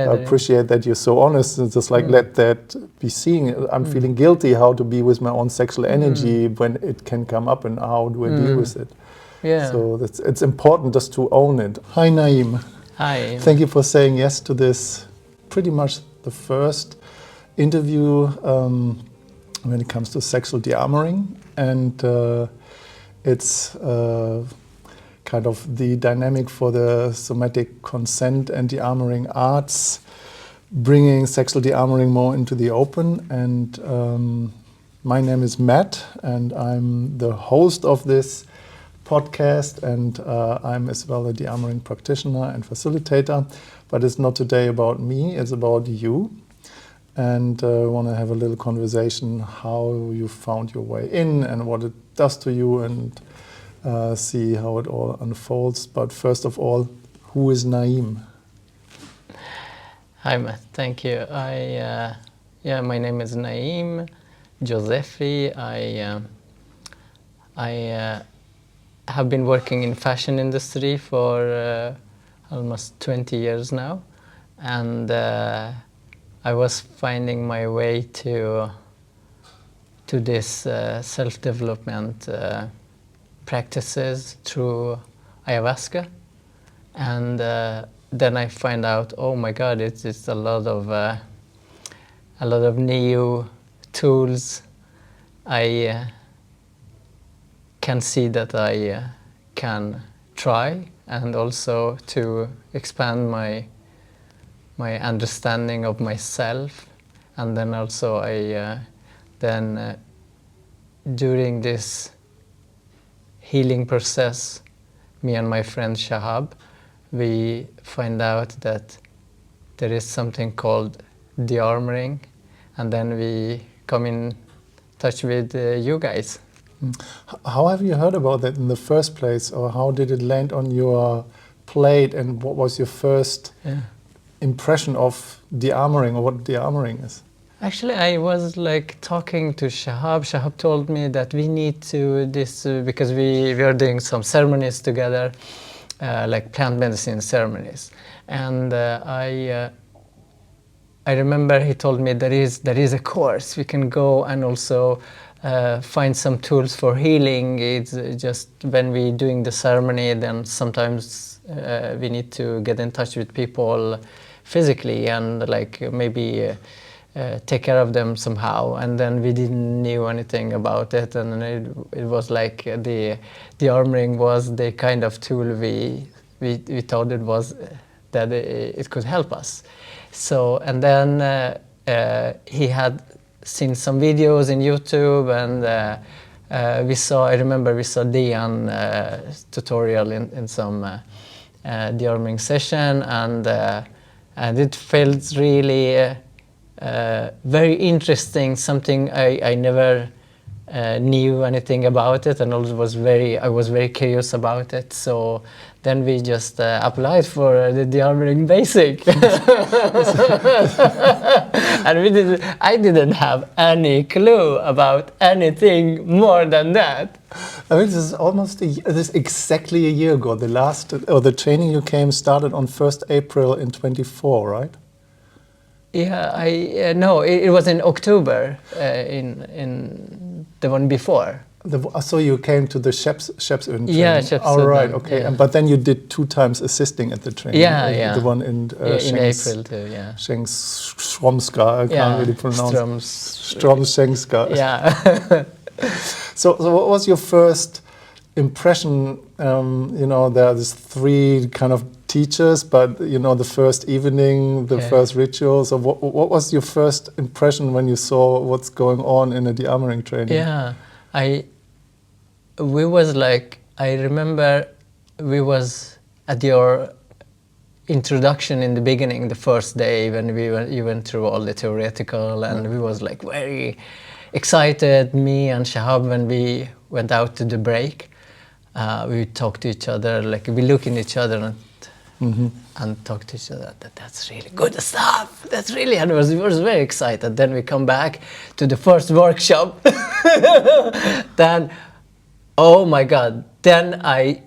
I appreciate that you're so honest and just like let that be seen. I'm feeling guilty how to be with my own sexual energy when it can come up, and how do I deal with it. Yeah. So it's important just to own it. Hi Naim. Hi. Thank you for saying yes to this, pretty much the first interview when it comes to sexual dearmoring, and it's kind of the dynamic for the somatic consent and dearmoring arts, bringing sexual dearmoring more into the open. And my name is Matt, and I'm the host of this podcast, and I'm as well a dearmoring practitioner and facilitator. But it's not today about me, it's about you. And I want to have a little conversation how you found your way in and what it does to you, and see how it all unfolds. But first of all, who is Naim? Hi Matt, thank you. My name is Naim Joseph. I have been working in fashion industry for almost 20 years now, and I was finding my way to this self-development practices through ayahuasca, and then I find out, oh my God, it's a lot of new tools. I can see that I can try, and also to expand my understanding of myself. And then also I during this healing process, me and my friend Shahab, we find out that there is something called Dearmouring, and then we come in touch with you guys. How have you heard about that in the first place, or how did it land on your plate, and what was your first impression of dearmoring, or what dearmoring is? Actually, I was like talking to Shahab. Shahab told me that we need to this because we are doing some ceremonies together, like plant medicine ceremonies, and I remember he told me there is a course we can go and also find some tools for healing. It's just when we doing the ceremony, then sometimes we need to get in touch with people physically and like maybe take care of them somehow. And then we didn't knew anything about it, and it was like the armoring was the kind of tool we thought it was that it could help us. So, and then he had seen some videos in YouTube, and I remember we saw Dian tutorial in some dearmoring session, and it felt really very interesting, something I never knew anything about it, and also I was very curious about it. So then we just applied for the Dearmoring Basic. And I didn't have any clue about anything more than that. I mean, this is this is exactly a year ago. The training you came started on 1st April in 24, right? Yeah, no, it was in October, in the one before. So you came to the Chef's training? Yeah, Chef's. All right, okay. Yeah. But then you did 2 times assisting at the training. Yeah. The one in April too, yeah. Stromska, I can't really pronounce. Stromska. Yeah. So what was your first impression? There's 3 kind of teachers, but the first evening, the first ritual. So what was your first impression when you saw what's going on in a dearmoring training? Yeah, I remember we was at your introduction in the beginning, the first day when you went through all the theoretical, and we was like very excited, me and Shahab, when we went out to the break. We talked to each other, like we look in each other and talk to each other. That's really good stuff. That's really, and we was very excited. Then we come back to the first workshop. Then, oh my God! Then I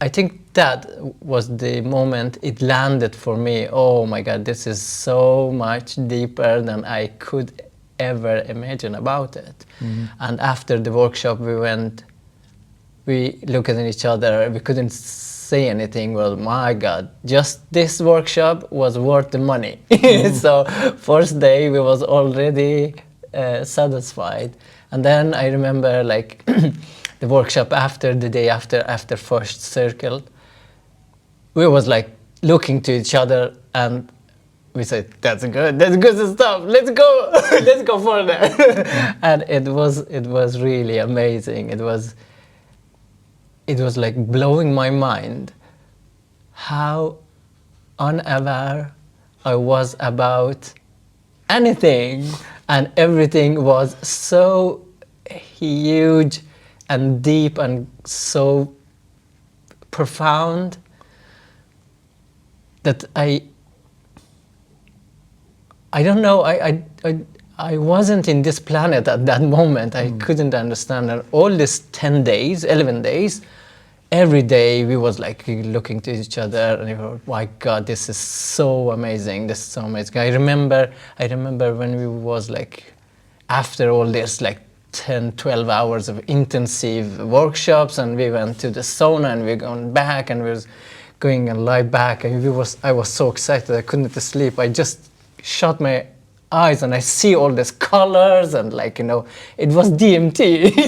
I think that was the moment it landed for me. Oh my God, this is so much deeper than I could ever imagine about it. And after the workshop, we looked at each other, we couldn't say anything. Well, my God, just this workshop was worth the money. So first day we was already satisfied. And then I remember like the workshop after, the day after first circle, we was like looking to each other and we said, that's good stuff, let's go, let's go further. And it was really amazing. It was like blowing my mind how unaware I was about anything, and everything was so huge and deep and so profound that I don't know, I wasn't in this planet at that moment. I couldn't understand. And all these 10 days, 11 days, every day we was like looking to each other and we were, my God, this is so amazing. This is so amazing. I remember when we was like, after all this, like 10, 12 hours of intensive workshops, and we went to the sauna and we're going back and we was going and lie back. And I was so excited, I couldn't sleep. I just shut my eyes and I see all these colors and like, you know, it was DMT.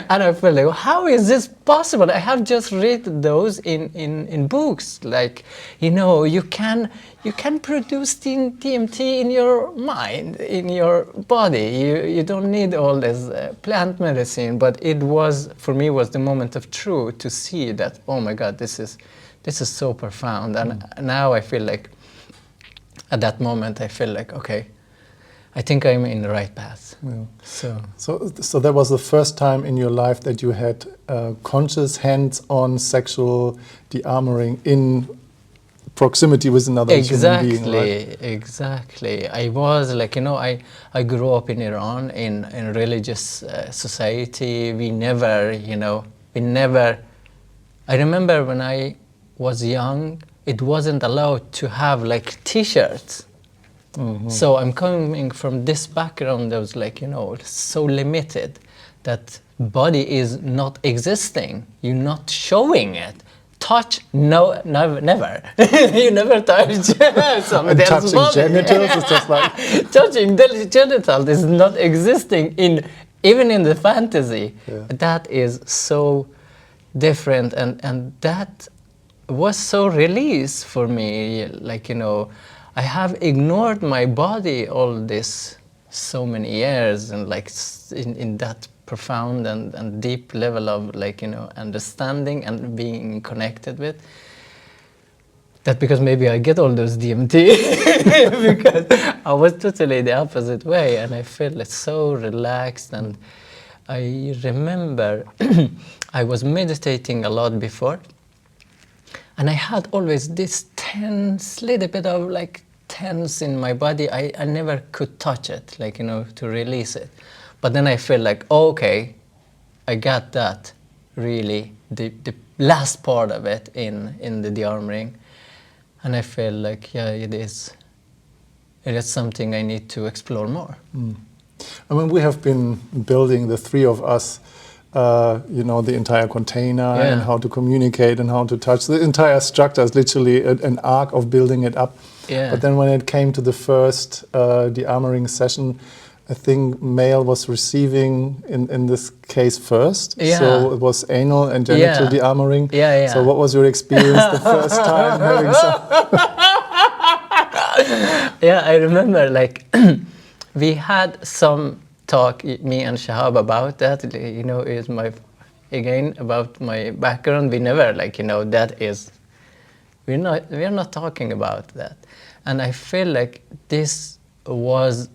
And I felt like, how is this possible? I have just read those in books. Like, you know, you can produce DMT in your mind, in your body. You don't need all this plant medicine. But it was, for me, was the moment of truth to see that, oh my God, this is so profound. And now I feel like, at that moment, I feel like, okay, I think I'm in the right path. Yeah. So that was the first time in your life that you had conscious hands-on sexual dearmoring in proximity with another human being, right? Exactly. I was like, you know, I grew up in Iran in religious society. We never, I remember when I was young, it wasn't allowed to have like t-shirts. So I'm coming from this background that was like, you know, so limited that body is not existing. You're not showing it. Touch, no, never. You never touch somebody else's body. Touching genitals is just like... Touching genitals is not existing even in the fantasy. Yeah. That is so different, and that was so release for me. Like, you know, I have ignored my body all this so many years, and like in that profound and deep level of like, you know, understanding and being connected with that, because maybe I get all those DMT because I was totally the opposite way, and I feel like so relaxed. And I remember I was meditating a lot before, and I had always this tense, little bit of like tense in my body. I never could touch it, like, you know, to release it. But then I feel like, oh, okay, I got that really, the last part of it in the Dearmoring. And I feel like, yeah, it is something I need to explore more. I mean, we have been building, the three of us, you know, the entire container and how to communicate and how to touch. The entire structure is literally an arc of building it up. Yeah. But then when it came to the first Dearmoring session, I think male was receiving in this case first. Yeah. So it was anal and genital Dearmoring. Yeah. So what was your experience the first time having some? Yeah, I remember like we had some talk, me and Shahab, about that. You know, is about my background. We never, like, you know, we're not talking about that. And I feel like this was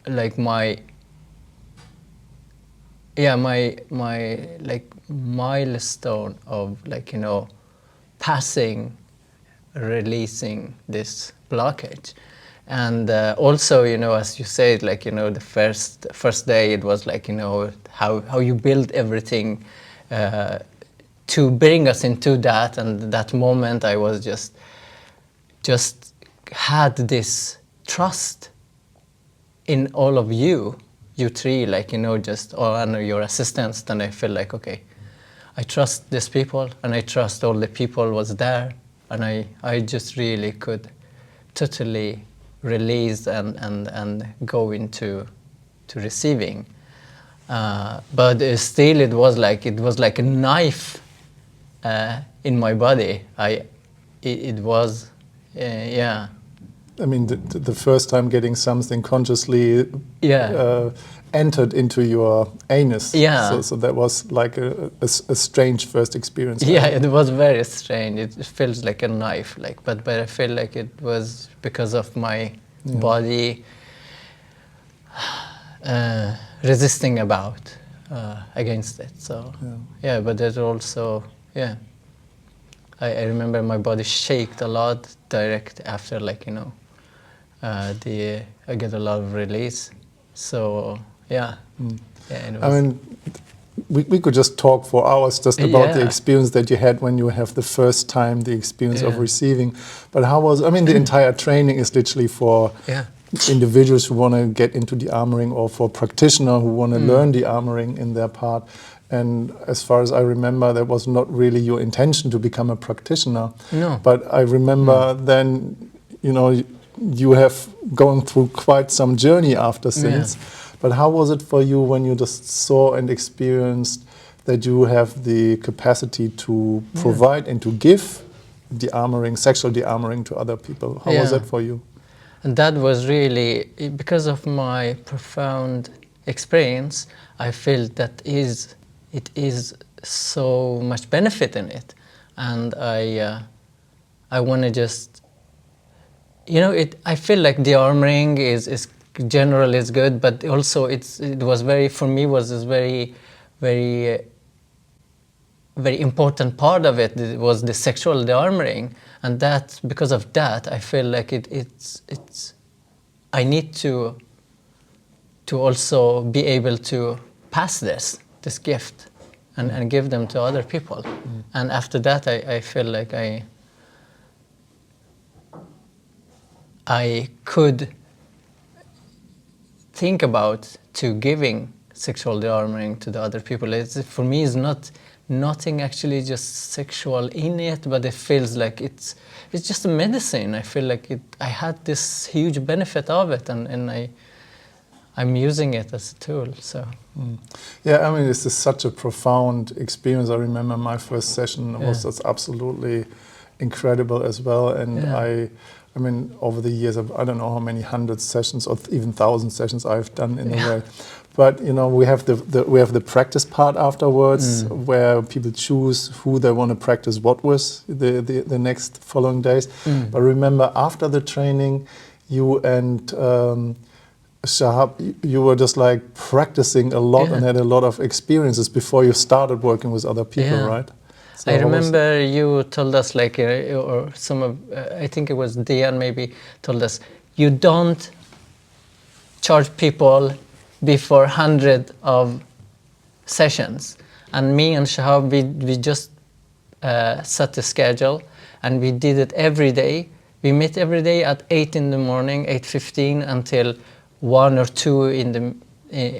like my like milestone of, like, you know, passing, releasing this blockage. And also, you know, as you said, like, you know, the first day, it was like, you know, how you build everything to bring us into that. And that moment I was just had this trust in all of you three, like, you know, just all and your assistants. Then I feel like, okay, I trust these people, and I trust all the people was there, and I just really could totally release and go into receiving. But still, it was like a knife in my body. It was, yeah. I mean, the first time getting something consciously entered into your anus. Yeah. So that was like a strange first experience. Yeah, it was very strange. It feels like a knife, like, but I feel like it was because of my body resisting against it. So yeah, but there's also I remember my body shaked a lot direct after, like, you know, I get a lot of release. So yeah. It was, I mean, we could just talk for hours just about the experience that you had when you have the first time the experience of receiving. But how was, I mean, the entire training is literally for individuals who want to get into Dearmoring, or for practitioners who want to learn Dearmoring in their part. And as far as I remember, that was not really your intention to become a practitioner. No. But I remember then, you know, you have gone through quite some journey after since. But how was it for you when you just saw and experienced that you have the capacity to provide and to give Dearmoring, sexual Dearmoring to other people? How was that for you? And that was really, because of my profound experience, I feel that it is so much benefit in it. And I want to just, you know, I feel like Dearmoring is general is good, but also it was very, for me, was this very, very, very important part of it. It was the sexual Dearmoring, and that, because of that, I feel like it's I need to also be able to pass this gift and give them to other people. And after that, I feel like I could think about to giving sexual Dearmoring to the other people. For me, it's nothing actually just sexual in it, but it feels like it's just a medicine. I feel like I had this huge benefit of it, and I'm using it as a tool. So yeah, I mean, this is such a profound experience. I remember my first session was just absolutely incredible as well. And I mean, over the years, I don't know how many hundred sessions or even 1,000 sessions I've done in a way. But you know, we have the practice part afterwards, where people choose who they want to practice what with the next following days. But remember, after the training, you and Shahab, you were just like practicing a lot and had a lot of experiences before you started working with other people, right? So I remember you told us, like, or some of, I think it was Dian maybe, told us, you don't charge people before 100 of sessions. And me and Shahab, we just set a schedule, and we did it every day. We met every day at 8 in the morning, 8:15 until 1 or 2 in the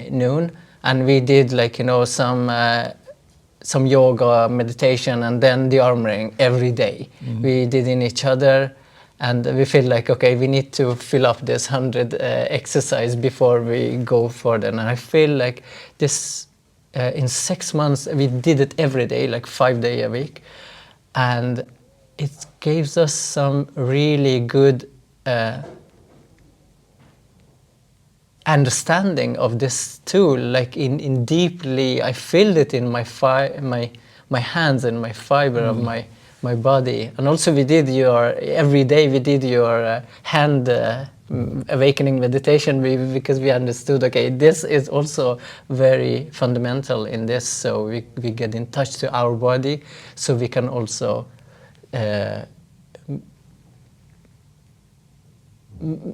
noon. And we did, like, you know, some yoga, meditation, and then Dearmoring every day. We did in each other, and we feel like, okay, we need to fill up this 100 exercise before we go further. And I feel like this, in 6 months, we did it every day, like 5 days a week. And it gives us some really good understanding of this tool, like in deeply. I feel it in my hands and my fiber of my body. And also we did every day we did your hand awakening meditation, because we understood, okay, this is also very fundamental in this, so we get in touch to our body, so we can also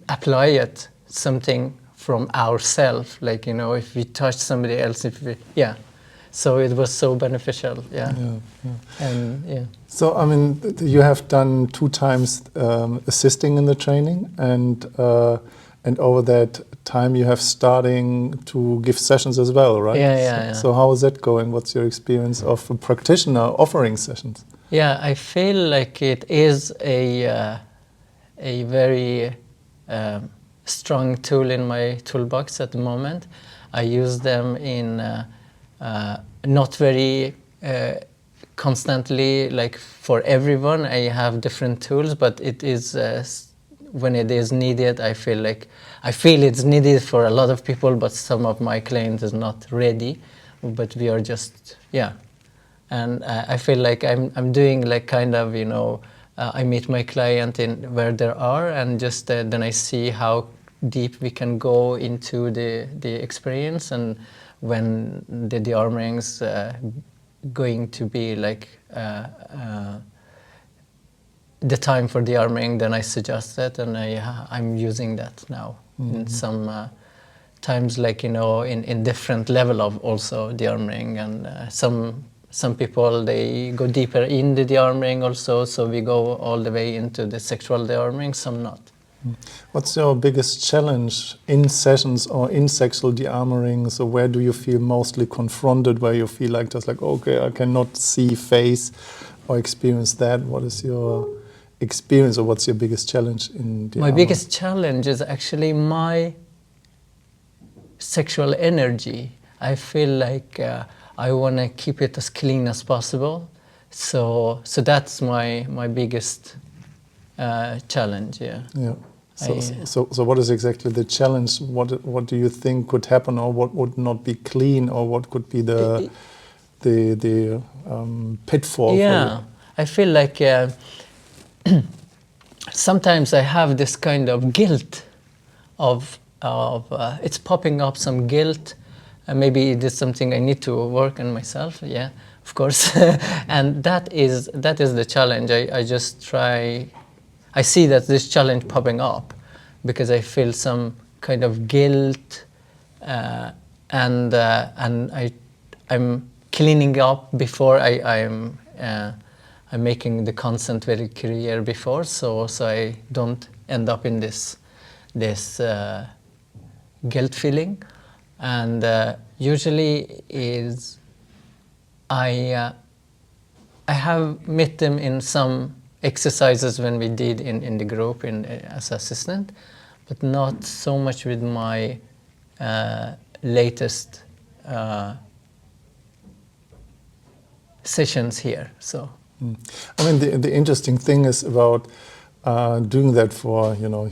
apply it something from ourselves, like, you know, if we touch somebody else, So it was so beneficial. Yeah, yeah. And yeah. So, I mean, you have done 2 times assisting in the training, and over that time you have starting to give sessions as well, right? Yeah. So how is that going? What's your experience of a practitioner offering sessions? Yeah, I feel like it is a very strong tool in my toolbox at the moment. I use them in not very constantly, like for everyone. I have different tools, but it is when it is needed. I feel it's needed for a lot of people, but some of my clients is not ready. But we are just and I feel like I'm doing like kind of, you know, I meet my client in where they are, and just then I see how deep we can go into the experience, and when the Dearmoring's going to be like the time for Dearmoring, then I suggest that, and I'm using that now in some times, like, you know, in different level of also Dearmoring, and some people, they go deeper in the Dearmoring also, so we go all the way into the sexual Dearmoring, some not. What's your biggest challenge in sessions or in sexual Dearmoring? So where do you feel mostly confronted, where you feel like just like, okay, I cannot see face or experience that? What is your experience, or what's your biggest challenge in Dearmoring? My biggest challenge is actually my sexual energy. I feel like I want to keep it as clean as possible. So that's my biggest challenge. Yeah. So what is exactly the challenge? What do you think could happen, or what would not be clean, or what could be the pitfall? Yeah, I feel like sometimes I have this kind of guilt of it's popping up, some guilt. Maybe it is something I need to work on myself. Yeah, of course. And that is the challenge. I just try. I see that this challenge popping up because I feel some kind of guilt, and I'm cleaning up before I'm making the consent very clear before, so I don't end up in this guilt feeling. And usually is I have met them in some exercises when we did in the group as assistant, but not so much with my latest sessions here. So I mean, the interesting thing is about doing that for, you know,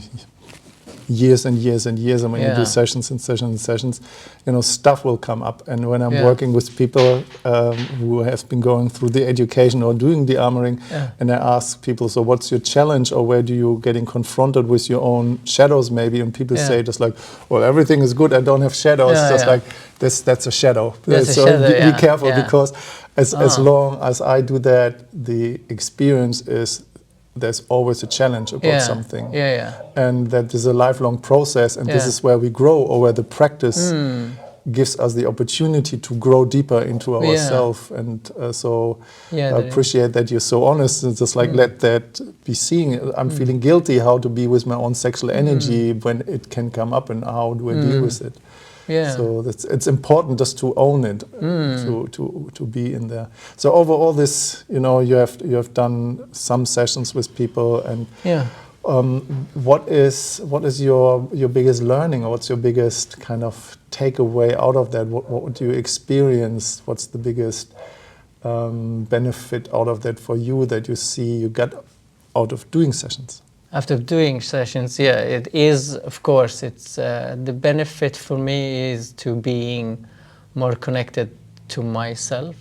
years and years and years, and when you do sessions and sessions and sessions, you know, stuff will come up. And when I'm working with people who have been going through the education or doing Dearmoring, and I ask people, so what's your challenge, or where do you getting confronted with your own shadows maybe? And people say just like, well, everything is good, I don't have shadows. Just like, that's a shadow. So be careful, because as long as I do that, the experience is there's always a challenge about something. And that is a lifelong process, and this is where we grow, or where the practice gives us the opportunity to grow deeper into ourselves. And so I appreciate that you're so honest, and just like let that be seen. I'm feeling guilty how to be with my own sexual energy when it can come up, and how do I deal with it? So it's important just to own it, to be in there. So over all this, you know, you have done some sessions with people, and what is your biggest learning, or what's your biggest kind of takeaway out of that? What do you experience? What's the biggest benefit out of that for you, that you see you get out of doing sessions? After doing sessions, it is, of course, it's the benefit for me is to being more connected to myself.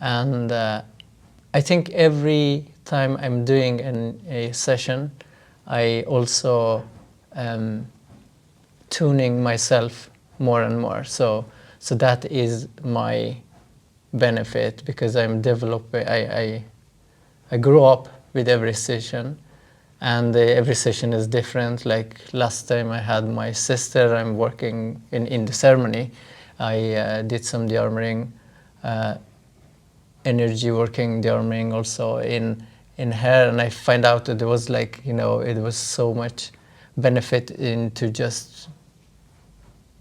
And I think every time I'm doing a session, I also tuning myself more and more. So that is my benefit, because I'm developing, I grew up with every session. And every session is different. Like last time I had my sister, I'm working in the ceremony. I did some Dearmoring energy working Dearmoring also in her, and I find out that there was like, you know, it was so much benefit into just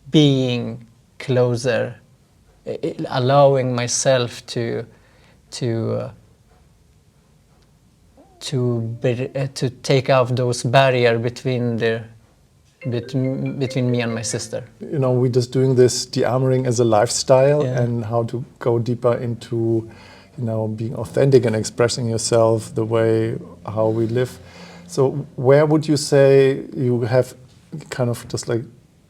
being closer, allowing myself to take off those barrier between between me and my sister. You know, we're just doing this Dearmoring as a lifestyle, Yeah. and how to go deeper into, you know, being authentic and expressing yourself the way how we live. So where would you say you have kind of just like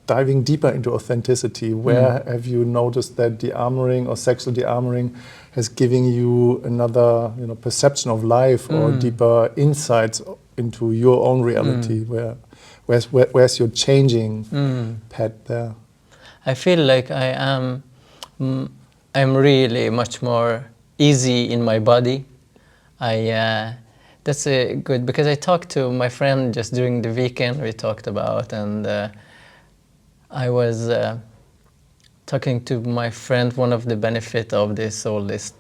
diving deeper into authenticity? Where have you noticed that Dearmoring or sexual Dearmoring has given you another, you know, perception of life or deeper insights into your own reality? Where's your changing path there? I feel like I'm really much more easy in my body. That's good, because I talked to my friend just during the weekend. We talked about, and I was talking to my friend, one of the benefit of all this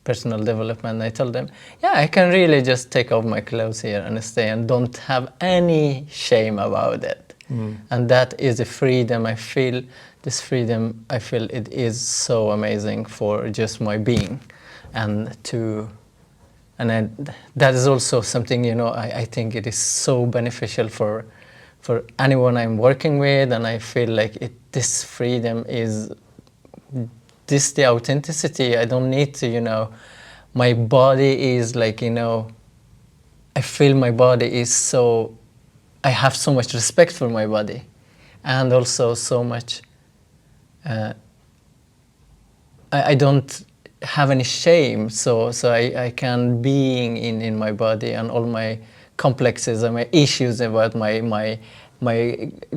personal development. I told them, yeah, I can really just take off my clothes here and stay and don't have any shame about it. And that is a freedom. I feel this freedom, I feel it is so amazing for just my being. That is also something, you know, I think it is so beneficial for anyone I'm working with, and I feel like this freedom is the authenticity. I don't need to, you know, my body is like, you know, I feel my body is so, I have so much respect for my body, and also so much, I don't have any shame, so I can being in my body, and all my complexes and my issues about my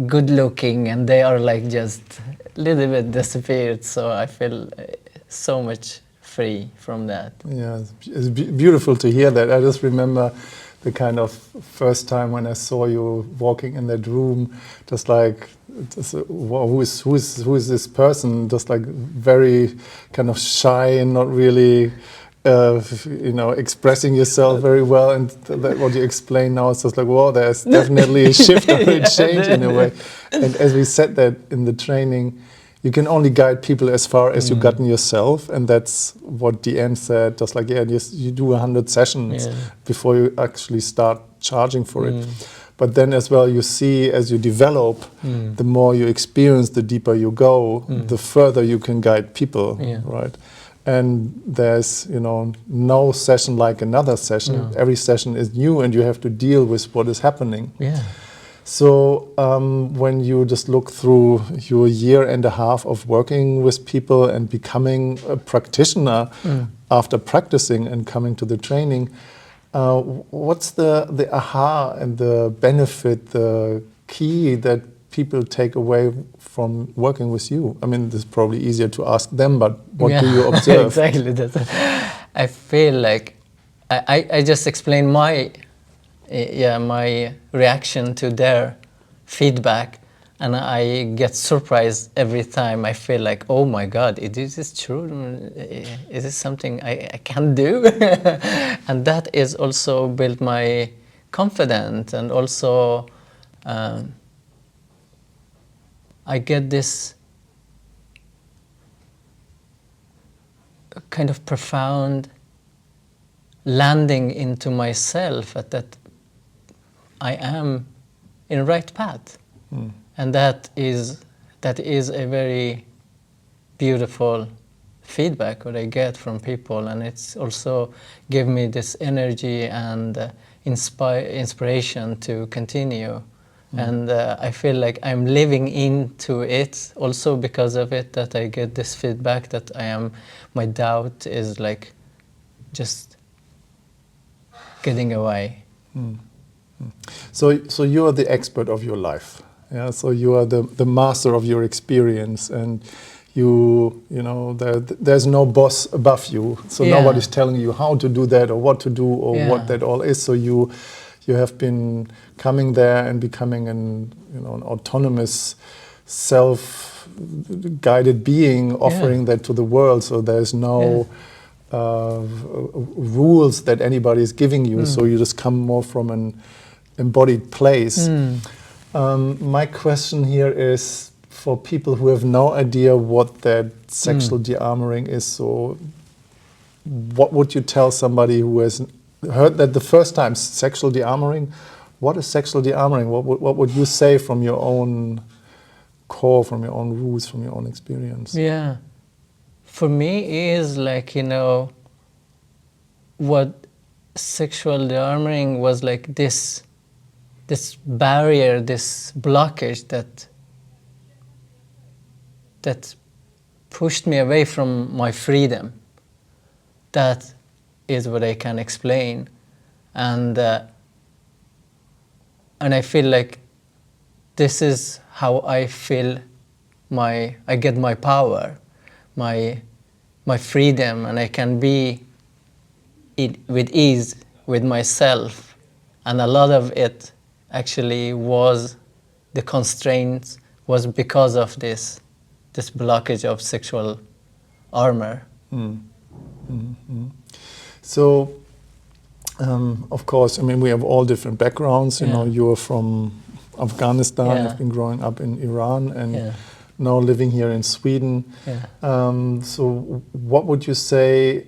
good looking, and they are like just a little bit disappeared, so I feel so much free from that. Yeah, it's beautiful to hear that. I just remember the kind of first time when I saw you walking in that room, just like, wow, who is this person? Just like very kind of shy and not really, you know, expressing yourself very well. And that what you explain now is just like, wow, there's definitely a shift or a change in a way. And as we said that in the training, you can only guide people as far as you've gotten yourself, and that's what Deanne said. Just like, yeah, you do 100 sessions before you actually start charging for it. But then as well, you see as you develop, the more you experience, the deeper you go, the further you can guide people, right? And there's, you know, no session like another session. No. Every session is new, and you have to deal with what is happening. Yeah. So when you just look through your year and a half of working with people and becoming a practitioner after practicing and coming to the training, what's the aha and the benefit, the key that people take away from working with you? I mean, this is probably easier to ask them, but what do you observe? Exactly. I feel like I just explained my reaction to their feedback, and I get surprised every time. I feel like, oh my God, is this true? Is this something I can do? And that is also built my confidence, and also I get this kind of profound landing into myself that I am in the right path. And that is a very beautiful feedback that I get from people, and it's also give me this energy and inspiration to continue. And I feel like I'm living into it also because of it, that I get this feedback that my doubt is like just getting away. So you are the expert of your life. Yeah, so you are the master of your experience, and you know there's no boss above you. So nobody's telling you how to do that or what to do or what that all is. So you you have been coming there and becoming an autonomous, self-guided being, offering that to the world. So there's no rules that anybody is giving you. So you just come more from an embodied place. My question here is for people who have no idea what that sexual dearmoring is. So what would you tell somebody who has heard that the first time, sexual dearmoring? What is sexual dearmoring? What would you say from your own core, from your own roots, from your own experience? Yeah. For me, is like, what sexual dearmoring was like this barrier, this blockage that pushed me away from my freedom. That is what I can explain, and I feel like this is how I feel I get my power, my freedom, and I can be with ease with myself. And a lot of it actually was the constraints was because of this blockage of sexual armor. So, of course, I mean, we have all different backgrounds. You know, you're from Afghanistan, you've been growing up in Iran, and now living here in Sweden. So what would you say,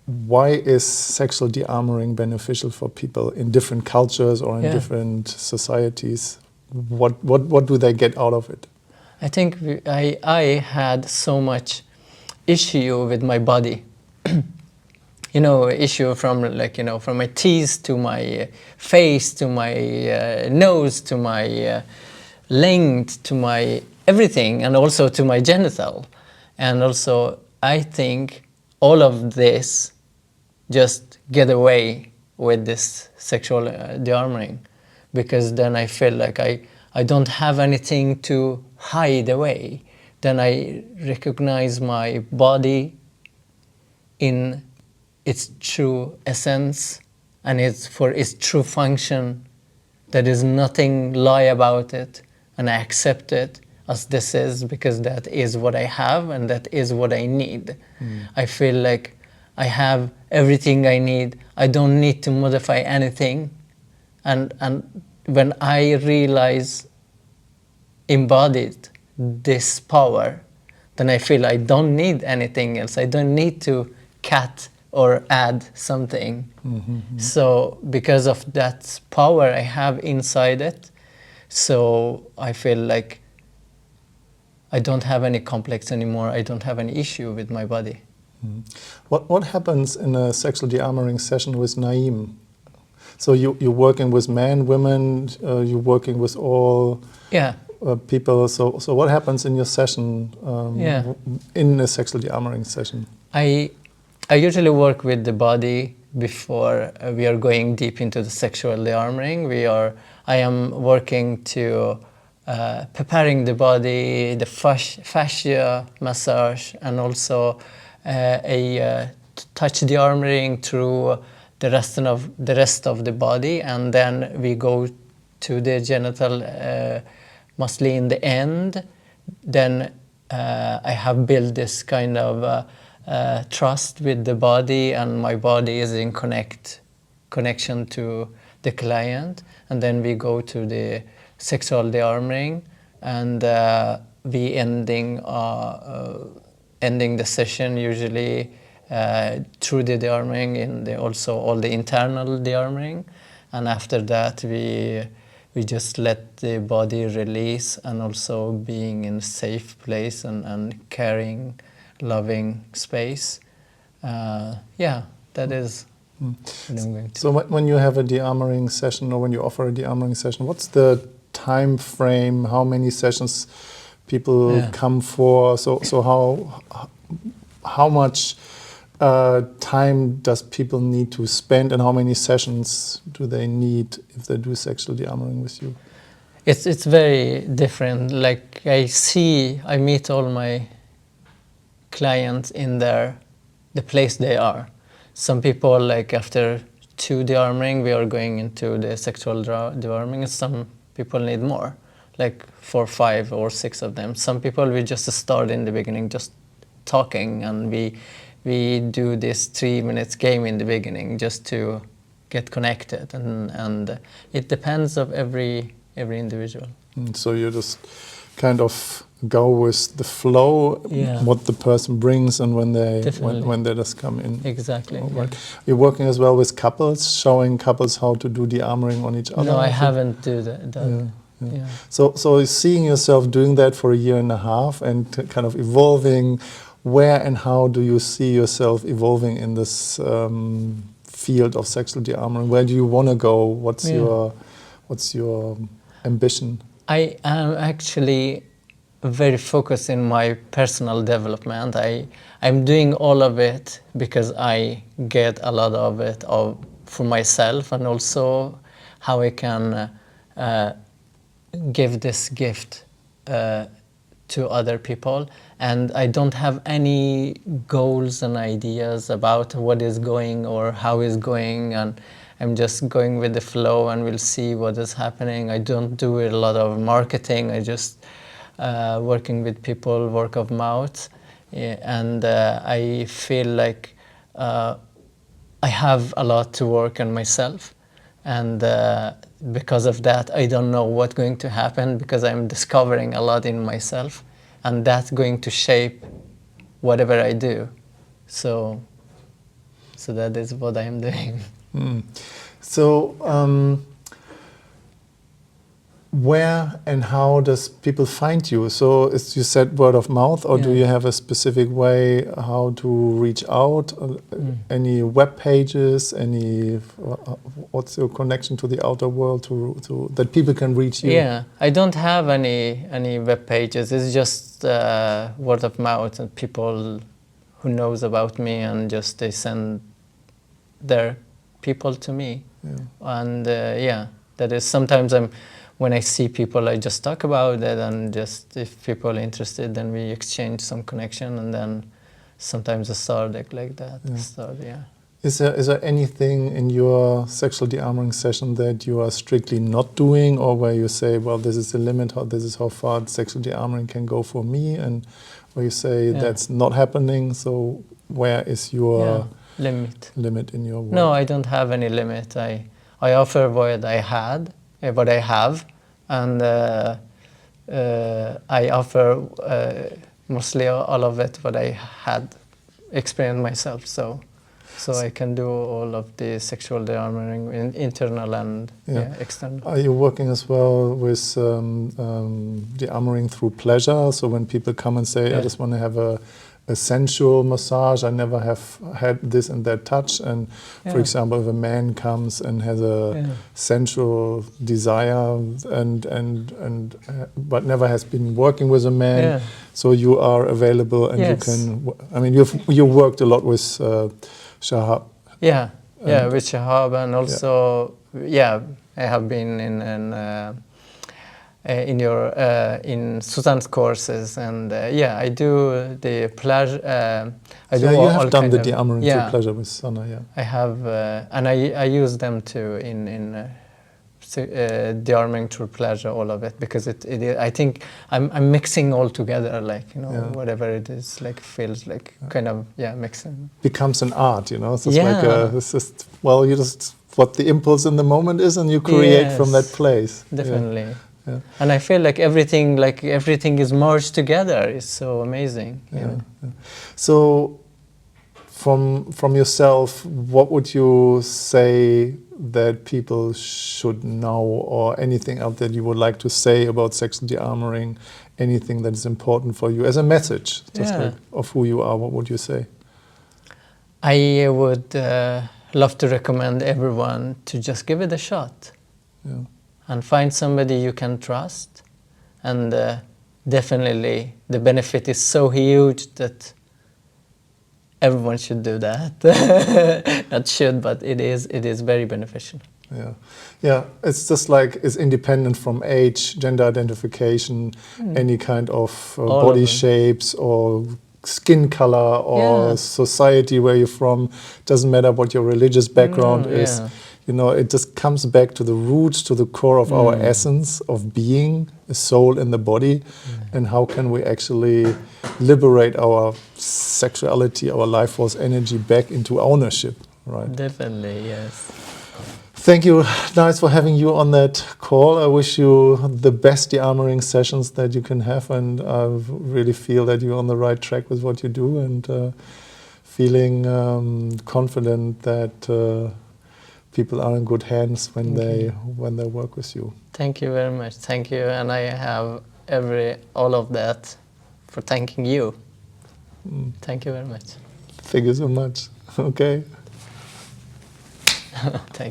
why is sexual dearmoring beneficial for people in different cultures or in different societies? What do they get out of it? I think I had so much issue with my body. Issue from from my teeth to my face to my nose to my length to my everything, and also to my genital. And also I think all of this just get away with this sexual dearmoring, because then I feel like I don't have anything to hide away. Then I recognize my body in its true essence and for its true function. There is nothing lie about it, and I accept it as this is, because that is what I have and that is what I need. I feel like I have everything I need. I don't need to modify anything. And when I realize embodied this power, then I feel I don't need anything else. I don't need to cut or add something. So because of that power I have inside it, so I feel like I don't have any complex anymore. I don't have any issue with my body. What happens in a sexual dearmoring session with Naim? So you're working with men, women, you're working with all people. So what happens in your session, in a sexual dearmoring session? I usually work with the body before we are going deep into the sexual dearmoring. I am working to preparing the body, the fascia massage, and also a touch dearmoring through the rest of the body, and then we go to the genital, mostly in the end. Then I have built this kind of trust with the body, and my body is in connection to the client, and then we go to the sexual dearmoring, and we ending the session usually through the dearmoring, and also all the internal dearmoring, and after that we just let the body release, and also being in a safe place and caring, loving space. That is what I'm going to. So when you have a dearmoring session, or when you offer a dearmoring session, what's the time frame? How many sessions people come for? So how much time does people need to spend, and how many sessions do they need if they do sexual dearmoring with you? It's very different. Like I meet all my clients in the place they are. Some people, like after to dearmoring, we are going into the sexual dearmoring. Some people need more, like 4, 5, or 6 of them. Some people we just start in the beginning, just talking, and we do this 3 minutes game in the beginning just to get connected, and it depends of every individual. So you just kind of go with the flow, what the person brings, and when they just come in. Exactly. Right. You're working as well with couples, showing couples how to do dearmoring on each other. No, I haven't do that. Yeah. So seeing yourself doing that for 1.5 years and kind of evolving, where and how do you see yourself evolving in this field of sexual dearmoring? Where do you want to go? What's your ambition? I am actually very focused in my personal development. I'm doing all of it because I get a lot of it for myself, and also how I can give this gift to other people. And I don't have any goals and ideas about what is going or how is going, and I'm just going with the flow, and we'll see what is happening. I don't do a lot of marketing. I just working with people, word of mouth, and I feel like I have a lot to work on myself, and because of that, I don't know what's going to happen, because I'm discovering a lot in myself, and that's going to shape whatever I do. So that is what I am doing. So where and how does people find you? So as you said, word of mouth, or do you have a specific way how to reach out? Any web pages? What's your connection to the outer world to that people can reach you? Yeah, I don't have any web pages. It's just word of mouth, and people who knows about me, and just they send their people to me. And that is sometimes when I see people, I just talk about it, and just if people are interested, then we exchange some connection, and then sometimes I start like that. Is there anything in your sexual dearmoring session that you are strictly not doing, or where you say, well, this is the limit, this is how far sexual dearmoring can go for me, and where you say that's not happening? So where is your limit in your work? No, I don't have any limit. I offer what I have, and I offer mostly all of it what I had experienced myself. So I can do all of the sexual dearmoring, internal and external. Are you working as well with dearmoring through pleasure? So when people come and say, I just want to have a sensual massage, I never have had this and that touch, and for example, if a man comes and has a sensual desire and but never has been working with a man, so you are available, and you can. I mean, you worked a lot with Shahab. With Shahab, and also I have been in Susan's courses, and I do the pleasure. You have done the dearmoring through pleasure with Sana, I have, and I use them too in dearmoring through pleasure, all of it, because I think I'm mixing all together, like whatever it is, like feels like kind of mixing. Becomes an art, so it's like it's just you just what the impulse in the moment is, and you create from that place. Definitely. And I feel like everything is merged together. It's so amazing. So, from yourself, what would you say that people should know, or anything else that you would like to say about sexual dearmoring? Anything that is important for you as a message, just like of who you are? What would you say? I would love to recommend everyone to just give it a shot. And find somebody you can trust, and definitely the benefit is so huge that everyone should do that. Not should, but it is very beneficial. It's just like it's independent from age, gender identification, any kind of body shapes or skin color or society where you're from. Doesn't matter what your religious background is. You know, it just comes back to the roots, to the core of our essence of being, a soul in the body, and how can we actually liberate our sexuality, our life force energy back into ownership, right? Definitely, yes. Thank you, nice for having you on that call. I wish you the best Dearmoring sessions that you can have, and I really feel that you're on the right track with what you do, and feeling confident that people are in good hands when they work with you. Thank you very much. Thank you, and I have all of that for thanking you. Thank you very much. Thank you so much. Okay. Thanks.